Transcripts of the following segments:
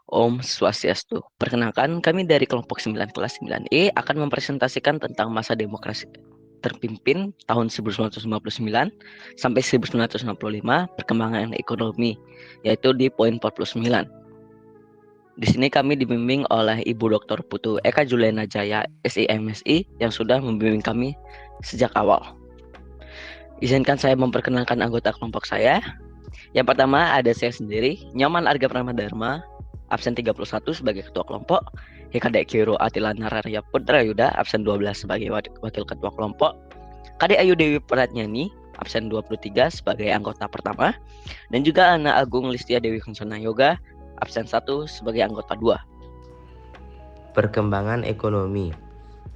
Om Swastiastu. Perkenalkan, kami dari kelompok 9 kelas 9E akan mempresentasikan tentang masa demokrasi terpimpin tahun 1959 sampai 1965, perkembangan ekonomi, yaitu di poin 49. Di sini kami dibimbing oleh Ibu Dr. Putu Eka Juliana Jaya, SIMSI, yang sudah membimbing kami sejak awal. Izinkan saya memperkenalkan anggota kelompok saya. Yang pertama ada saya sendiri, Nyoman Arga Pramadharma, absen 31 sebagai ketua kelompok, Hikade Kiro Atila Nararya Putra Yuda, absen 12 sebagai wakil ketua kelompok, Kade Ayu Dewi Pratnyani, absen 23 sebagai anggota pertama, dan juga Ana Agung Listia Dewi Kunsana Yoga, absen 1 sebagai anggota 2. Perkembangan ekonomi.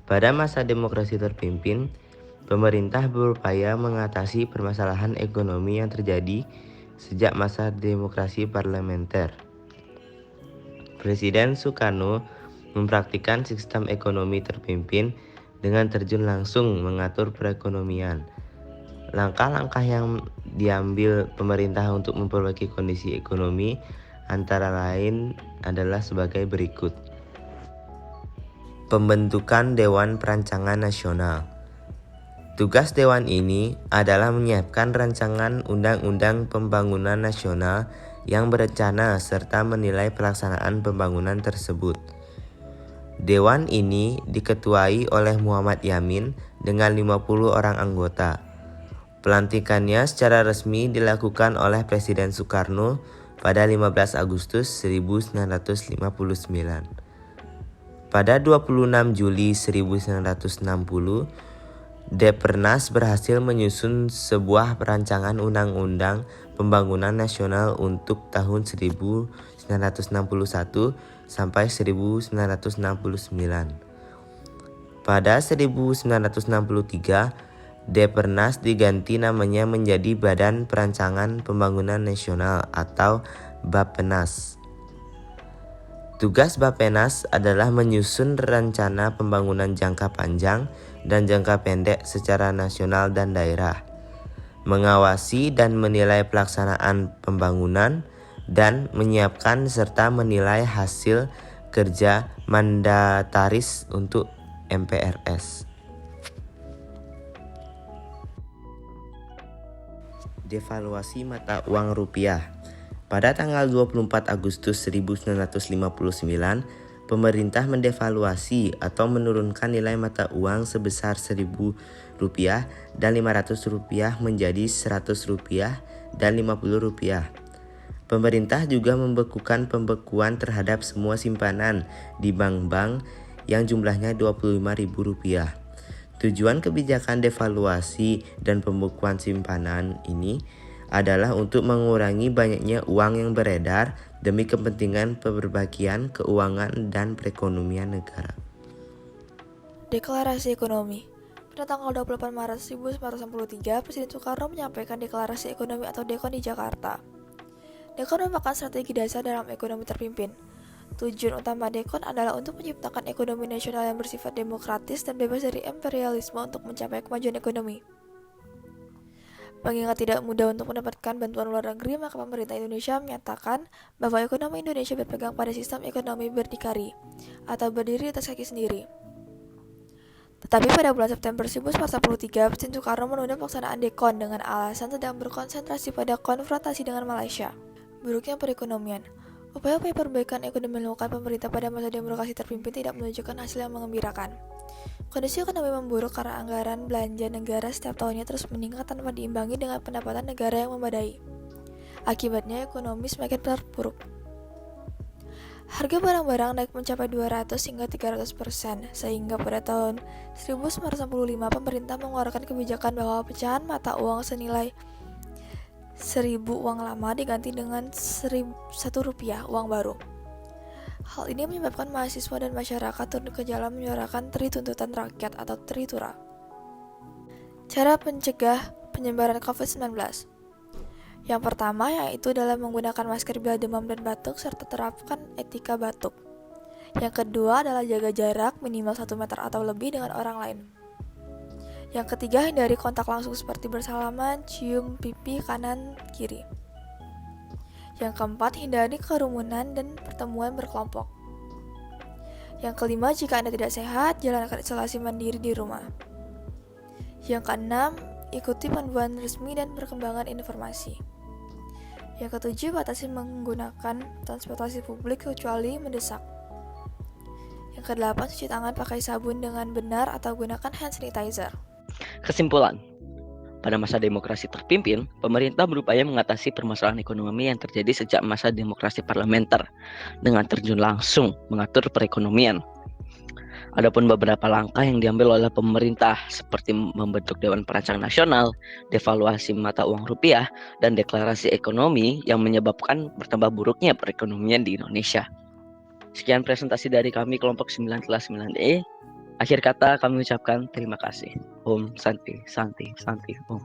Pada masa demokrasi terpimpin, pemerintah berupaya mengatasi permasalahan ekonomi yang terjadi sejak masa demokrasi parlementer. Presiden Soekarno mempraktikkan sistem ekonomi terpimpin dengan terjun langsung mengatur perekonomian. Langkah-langkah yang diambil pemerintah untuk memperbaiki kondisi ekonomi antara lain adalah sebagai berikut. Pembentukan Dewan Perancangan Nasional. Tugas dewan ini adalah menyiapkan rancangan undang-undang pembangunan nasional yang berencana serta menilai pelaksanaan pembangunan tersebut. Dewan ini diketuai oleh Muhammad Yamin dengan 50 orang anggota. Pelantikannya secara resmi dilakukan oleh Presiden Soekarno pada 15 Agustus 1959. Pada 26 Juli 1960, Depernas berhasil menyusun sebuah rancangan undang-undang pembangunan nasional untuk tahun 1961 sampai 1969. Pada 1963, Depernas diganti namanya menjadi Badan Perancangan Pembangunan Nasional atau Bappenas. Tugas Bappenas adalah menyusun rencana pembangunan jangka panjang dan jangka pendek secara nasional dan daerah, mengawasi dan menilai pelaksanaan pembangunan, dan menyiapkan serta menilai hasil kerja mandataris untuk MPRS. Devaluasi mata uang rupiah. Pada tanggal 24 Agustus 1959, pemerintah mendevaluasi atau menurunkan nilai mata uang sebesar Rp1.000 dan Rp500 menjadi Rp100 dan Rp50. Pemerintah juga membekukan pembekuan terhadap semua simpanan di bank-bank yang jumlahnya Rp25.000. Tujuan kebijakan devaluasi dan pembekuan simpanan ini adalah untuk mengurangi banyaknya uang yang beredar demi kepentingan perbaikan keuangan dan perekonomian negara. Deklarasi Ekonomi. Pada tanggal 28 Maret 1963, Presiden Soekarno menyampaikan Deklarasi Ekonomi atau DEKON di Jakarta. DEKON merupakan strategi dasar dalam ekonomi terpimpin. Tujuan utama DEKON adalah untuk menciptakan ekonomi nasional yang bersifat demokratis dan bebas dari imperialisme untuk mencapai kemajuan ekonomi. Mengingat tidak mudah untuk mendapatkan bantuan luar negeri, maka pemerintah Indonesia menyatakan bahwa ekonomi Indonesia berpegang pada sistem ekonomi berdikari atau berdiri atas kaki sendiri. Tetapi pada bulan September 1943, Presiden Soekarno menunda pelaksanaan DEKON dengan alasan sedang berkonsentrasi pada konfrontasi dengan Malaysia. Buruknya perekonomian. Upaya-upaya perbaikan ekonomi dilakukan pemerintah pada masa demokrasi terpimpin tidak menunjukkan hasil yang mengembirakan. Kondisi ekonomi memburuk karena anggaran belanja negara setiap tahunnya terus meningkat tanpa diimbangi dengan pendapatan negara yang memadai. Akibatnya ekonomi semakin terpuruk. Harga barang-barang naik mencapai 200 hingga 300%, sehingga pada tahun 1965 pemerintah mengeluarkan kebijakan bahwa pecahan mata uang senilai 1.000 uang lama diganti dengan Rp1 uang baru. Hal ini menyebabkan mahasiswa dan masyarakat turun ke jalan menyuarakan Tri Tuntutan Rakyat atau Tritura. Cara mencegah penyebaran COVID-19. Yang pertama yaitu dalam menggunakan masker bila demam dan batuk serta terapkan etika batuk. Yang kedua adalah jaga jarak minimal 1 meter atau lebih dengan orang lain. Yang ketiga, hindari kontak langsung seperti bersalaman, cium pipi kanan kiri. Yang keempat, hindari kerumunan dan pertemuan berkelompok. Yang kelima, jika Anda tidak sehat, jalankan isolasi mandiri di rumah. Yang keenam, ikuti panduan resmi dan perkembangan informasi. Yang ketujuh, batasi menggunakan transportasi publik kecuali mendesak. Yang kedelapan, cuci tangan pakai sabun dengan benar atau gunakan hand sanitizer. Kesimpulan, pada masa demokrasi terpimpin, pemerintah berupaya mengatasi permasalahan ekonomi yang terjadi sejak masa demokrasi parlementer dengan terjun langsung mengatur perekonomian. Adapun beberapa langkah yang diambil oleh pemerintah seperti membentuk Dewan Perancang Nasional, devaluasi mata uang rupiah, dan deklarasi ekonomi yang menyebabkan bertambah buruknya perekonomian di Indonesia. Sekian presentasi dari kami kelompok 9 kelas 9E. Akhir kata kami ucapkan terima kasih. Om Santi, Santi, Santi, Om.